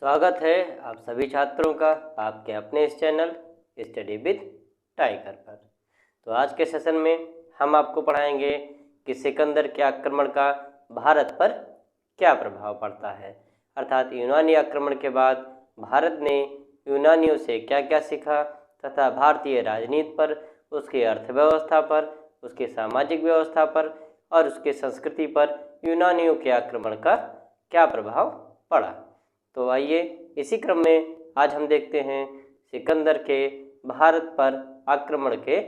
स्वागत है आप सभी छात्रों का आपके अपने इस चैनल स्टडी विद टाइगर पर। तो आज के सेशन में हम आपको पढ़ाएंगे कि सिकंदर के आक्रमण का भारत पर क्या प्रभाव पड़ता है, अर्थात यूनानी आक्रमण के बाद भारत ने यूनानियों से क्या क्या सीखा तथा भारतीय राजनीति पर, उसकी अर्थव्यवस्था पर, उसकी सामाजिक व्यवस्था पर और उसकी संस्कृति पर यूनानियों के आक्रमण का क्या प्रभाव पड़ा। तो आइए इसी क्रम में आज हम देखते हैं सिकंदर के भारत पर आक्रमण के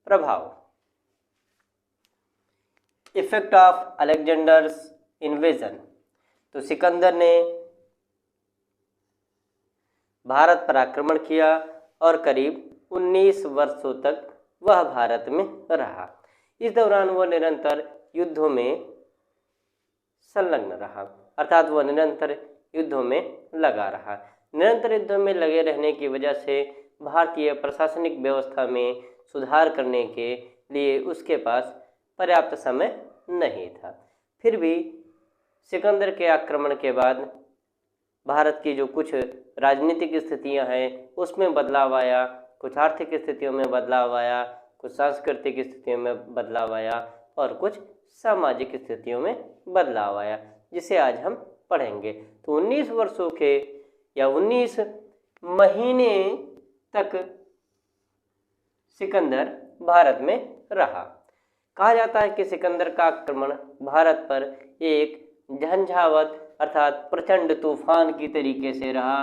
प्रभाव। Effect of Alexander's invasion. तो सिकंदर ने भारत पर आक्रमण किया और करीब 19 वर्षों तक वह भारत में रहा। इस दौरान वह निरंतर युद्धों में संलग्न रहा, अर्थात वह निरंतर युद्धों में लगा रहा। निरंतर युद्धों में लगे रहने की वजह से भारतीय प्रशासनिक व्यवस्था में सुधार करने के लिए उसके पास पर्याप्त समय नहीं था। फिर भी सिकंदर के आक्रमण के बाद भारत की जो कुछ राजनीतिक स्थितियां हैं उसमें बदलाव आया, कुछ आर्थिक स्थितियों में बदलाव आया, कुछ सांस्कृतिक स्थितियों में बदलाव आया और कुछ सामाजिक स्थितियों में बदलाव आया, जिसे आज हम पढ़ेंगे। तो 19 वर्षों के या 19 महीने तक सिकंदर भारत में रहा। कहा जाता है कि सिकंदर का आक्रमण भारत पर एक झंझावत अर्थात प्रचंड तूफान की तरीके से रहा,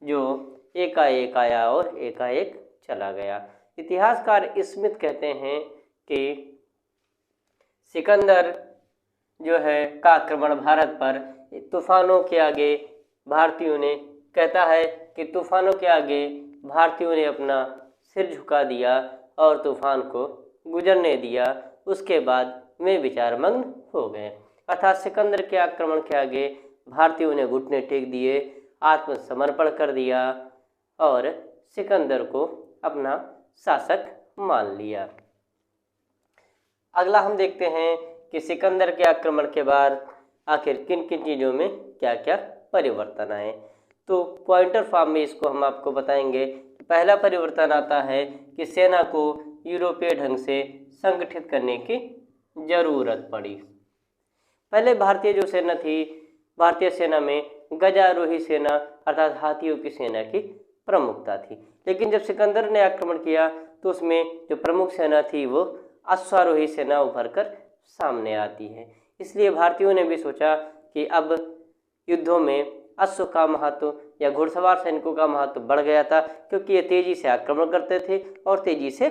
जो एकाएक आया और एकाएक चला गया। इतिहासकार स्मिथ कहते हैं कि सिकंदर जो है का आक्रमण भारत पर तूफानों के आगे भारतीयों ने, कहता है कि तूफानों के आगे भारतीयों ने अपना सिर झुका दिया और तूफान को गुजरने दिया। उसके बाद वे विचारमग्न हो गए, अर्थात सिकंदर के आक्रमण के आगे भारतीयों ने घुटने टेक दिए, आत्मसमर्पण कर दिया और सिकंदर को अपना शासक मान लिया। अगला हम देखते हैं कि सिकंदर के आक्रमण के बाद आखिर किन किन चीज़ों में क्या क्या परिवर्तन आए। तो पॉइंटर फॉर्म में इसको हम आपको बताएंगे। पहला परिवर्तन आता है कि सेना को यूरोपीय ढंग से संगठित करने की जरूरत पड़ी। पहले भारतीय जो सेना थी, भारतीय सेना में गजारोही सेना अर्थात हाथियों की सेना की प्रमुखता थी, लेकिन जब सिकंदर ने आक्रमण किया तो उसमें जो प्रमुख सेना थी वो अश्वारोही सेना उभर कर सामने आती है। इसलिए भारतीयों ने भी सोचा कि अब युद्धों में अश्व का महत्व या घुड़सवार सैनिकों का महत्व बढ़ गया था, क्योंकि ये तेजी से आक्रमण करते थे और तेजी से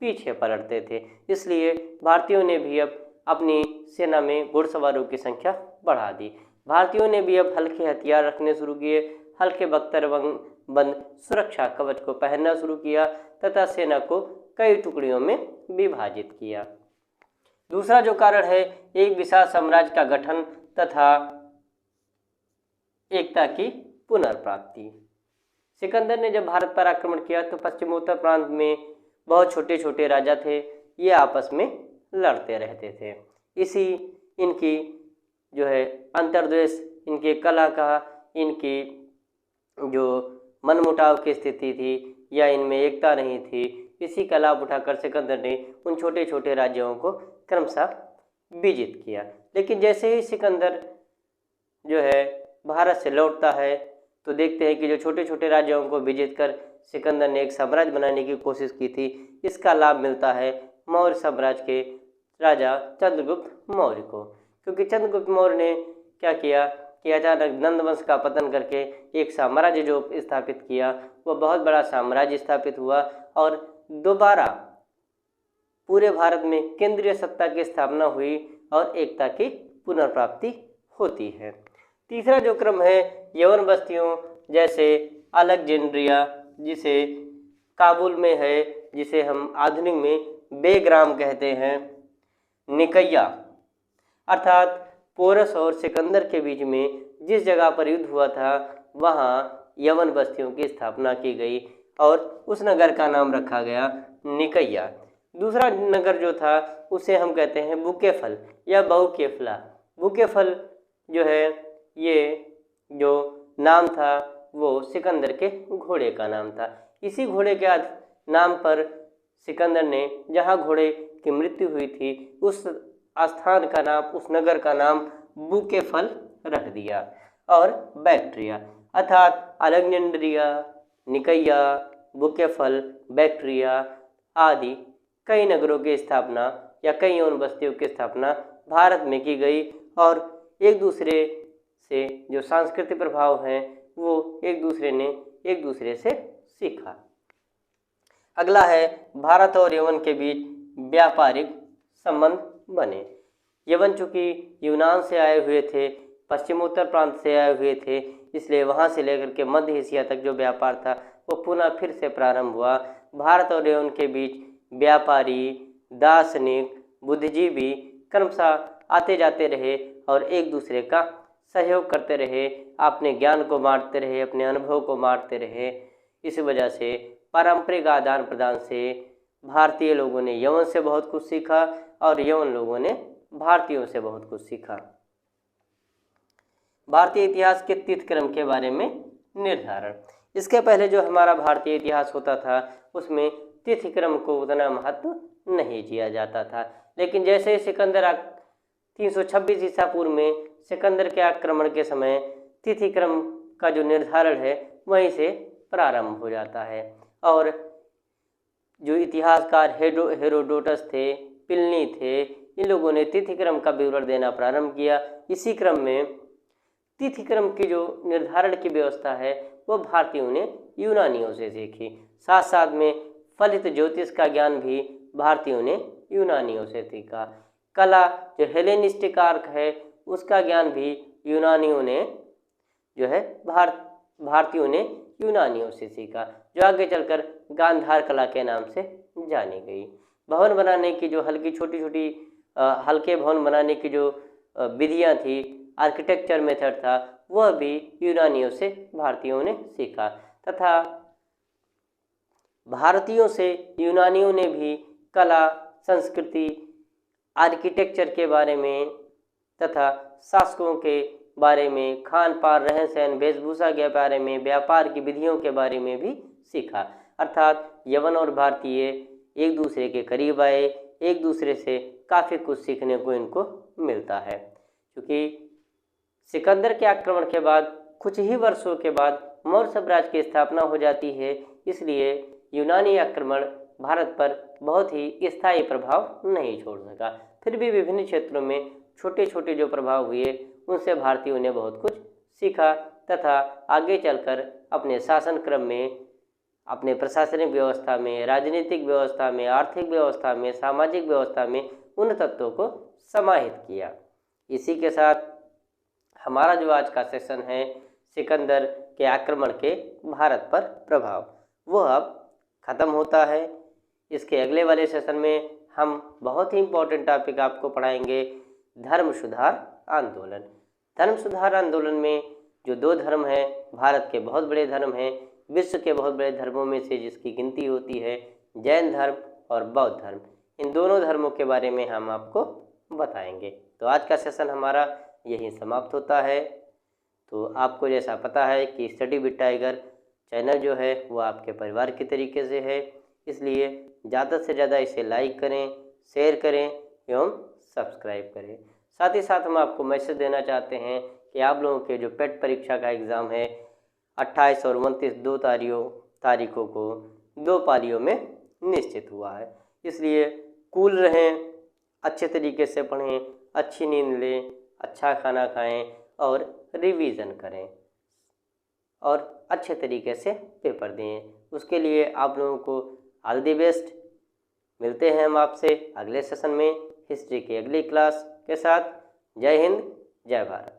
पीछे पलटते थे। इसलिए भारतीयों ने भी अब अपनी सेना में घुड़सवारों की संख्या बढ़ा दी। भारतीयों ने भी अब हल्के हथियार रखने शुरू किए, हल्के बख्तरबंद सुरक्षा कवच को पहनना शुरू किया तथा सेना को कई टुकड़ियों में विभाजित किया। दूसरा जो कारण है, एक विशाल साम्राज्य का गठन तथा एकता की पुनर्प्राप्ति। सिकंदर ने जब भारत पर आक्रमण किया तो पश्चिमोत्तर प्रांत में बहुत छोटे छोटे राजा थे, ये आपस में लड़ते रहते थे। इसी इनकी जो है अंतर्द्वेष, इनके कला का, इनकी जो मनमुटाव की स्थिति थी या इनमें एकता नहीं थी, इसी का लाभ उठाकर सिकंदर ने उन छोटे छोटे राज्यों को क्रमशः विजित किया। लेकिन जैसे ही सिकंदर जो है भारत से लौटता है तो देखते हैं कि जो छोटे छोटे राज्यों को विजित कर सिकंदर ने एक साम्राज्य बनाने की कोशिश की थी, इसका लाभ मिलता है मौर्य साम्राज्य के राजा चंद्रगुप्त मौर्य को। क्योंकि चंद्रगुप्त मौर्य ने क्या किया कि अचानक नंद वंश का पतन करके एक साम्राज्य जो स्थापित किया, वह बहुत बड़ा साम्राज्य स्थापित हुआ और दोबारा पूरे भारत में केंद्रीय सत्ता की स्थापना हुई और एकता की पुनर्प्राप्ति होती है। तीसरा जो क्रम है, यवन बस्तियों जैसे अलेक्जेंड्रिया, जिसे काबुल में है, जिसे हम आधुनिक में बेग्राम कहते हैं, निकैया अर्थात पोरस और सिकंदर के बीच में जिस जगह पर युद्ध हुआ था वहाँ यवन बस्तियों की स्थापना की गई और उस नगर का नाम रखा गया निकैया। दूसरा नगर जो था उसे हम कहते हैं बुकेफल या बहुकेफला। बुकेफल जो है ये जो नाम था वो सिकंदर के घोड़े का नाम था। इसी घोड़े के नाम पर सिकंदर ने जहाँ घोड़े की मृत्यु हुई थी उस स्थान का नाम, उस नगर का नाम बुकेफल रख दिया। और बैक्ट्रिया अर्थात अलेक्जेंड्रिया, निकैया, बुकेफल, बैक्ट्रिया आदि कई नगरों की स्थापना या कई और बस्तियों की स्थापना भारत में की गई और एक दूसरे से जो सांस्कृतिक प्रभाव हैं वो एक दूसरे से सीखा। अगला है भारत और यवन के बीच व्यापारिक संबंध बने। यवन चूँकि यूनान से आए हुए थे, पश्चिमोत्तर प्रांत से आए हुए थे, इसलिए वहाँ से लेकर के मध्य एशिया तक जो व्यापार था वो पुनः फिर से प्रारंभ हुआ। भारत और यवन के बीच व्यापारी, दार्शनिक, बुद्धिजीवी क्रमशः आते जाते रहे और एक दूसरे का सहयोग करते रहे, अपने ज्ञान को बांटते रहे, अपने अनुभव को बांटते रहे। इस वजह से पारंपरिक आदान प्रदान से भारतीय लोगों ने यवन से बहुत कुछ सीखा और यवन लोगों ने भारतीयों से बहुत कुछ सीखा। भारतीय इतिहास के तीर्थक्रम के बारे में निर्धारण। इसके पहले जो हमारा भारतीय इतिहास होता था उसमें तिथिक्रम को उतना महत्व नहीं दिया जाता था, लेकिन जैसे सिकंदर 326 ईसा पूर्व में सिकंदर के आक्रमण के समय तिथिक्रम का जो निर्धारण है वहीं से प्रारंभ हो जाता है। और जो इतिहासकार हेरोडोटस थे, प्लिनी थे, इन लोगों ने तिथिक्रम का विवरण देना प्रारंभ किया। इसी क्रम में तिथिक्रम की जो निर्धारण की व्यवस्था है वो भारतीयों ने यूनानियों से सीखी। साथ साथ में फलित ज्योतिष का ज्ञान भी भारतीयों ने यूनानियों से सीखा। कला जो हेलेनिस्टिक आर्ट है उसका ज्ञान भी यूनानियों ने जो है भारतीयों ने यूनानियों से सीखा, जो आगे चलकर गांधार कला के नाम से जानी गई। भवन बनाने की जो हल्के भवन बनाने की जो विधियाँ थी, आर्किटेक्चर मेथड था, वह भी यूनानियों से भारतीयों ने सीखा तथा भारतीयों से यूनानियों ने भी कला, संस्कृति, आर्किटेक्चर के बारे में तथा शासकों के बारे में, खान पान, रहन सहन, वेशभूषा के बारे में, व्यापार की विधियों के बारे में भी सीखा। अर्थात यवन और भारतीय एक दूसरे के करीब आए, एक दूसरे से काफ़ी कुछ सीखने को इनको मिलता है। क्योंकि सिकंदर के आक्रमण के बाद कुछ ही वर्षों के बाद मौर्य साम्राज्य की स्थापना हो जाती है, इसलिए यूनानी आक्रमण भारत पर बहुत ही स्थायी प्रभाव नहीं छोड़ सका। फिर भी विभिन्न क्षेत्रों में छोटे छोटे जो प्रभाव हुए उनसे भारतीयों ने बहुत कुछ सीखा तथा आगे चलकर अपने शासन क्रम में, अपने प्रशासनिक व्यवस्था में, राजनीतिक व्यवस्था में, आर्थिक व्यवस्था में, सामाजिक व्यवस्था में उन तत्वों को समाहित किया। इसी के साथ हमारा जो आज का सेशन है सिकंदर के आक्रमण के भारत पर प्रभाव, वो अब ख़त्म होता है। इसके अगले वाले सेशन में हम बहुत ही इम्पोर्टेंट टॉपिक आपको पढ़ाएंगे, धर्म सुधार आंदोलन। धर्म सुधार आंदोलन में जो दो धर्म हैं, भारत के बहुत बड़े धर्म हैं, विश्व के बहुत बड़े धर्मों में से जिसकी गिनती होती है जैन धर्म और बौद्ध धर्म, इन दोनों धर्मों के बारे में हम आपको बताएंगे। तो आज का सेशन हमारा यहीं समाप्त होता है। तो आपको जैसा पता है कि स्टडी विद टाइगर चैनल जो है वो आपके परिवार के तरीके से है, इसलिए ज़्यादा से ज़्यादा इसे लाइक करें, शेयर करें एवं सब्सक्राइब करें। साथ ही साथ हम आपको मैसेज देना चाहते हैं कि आप लोगों के जो पेट परीक्षा का एग्ज़ाम है 28 और 29 दो तारीखों को 2 पालियों में निश्चित हुआ है, इसलिए कूल रहें, अच्छे तरीके से पढ़ें, अच्छी नींद लें, अच्छा खाना खाएं और रिवीजन करें और अच्छे तरीके से पेपर दें। उसके लिए आप लोगों को ऑल द बेस्ट। मिलते हैं हम आपसे अगले सेशन में हिस्ट्री की अगली क्लास के साथ। जय हिंद, जय भारत।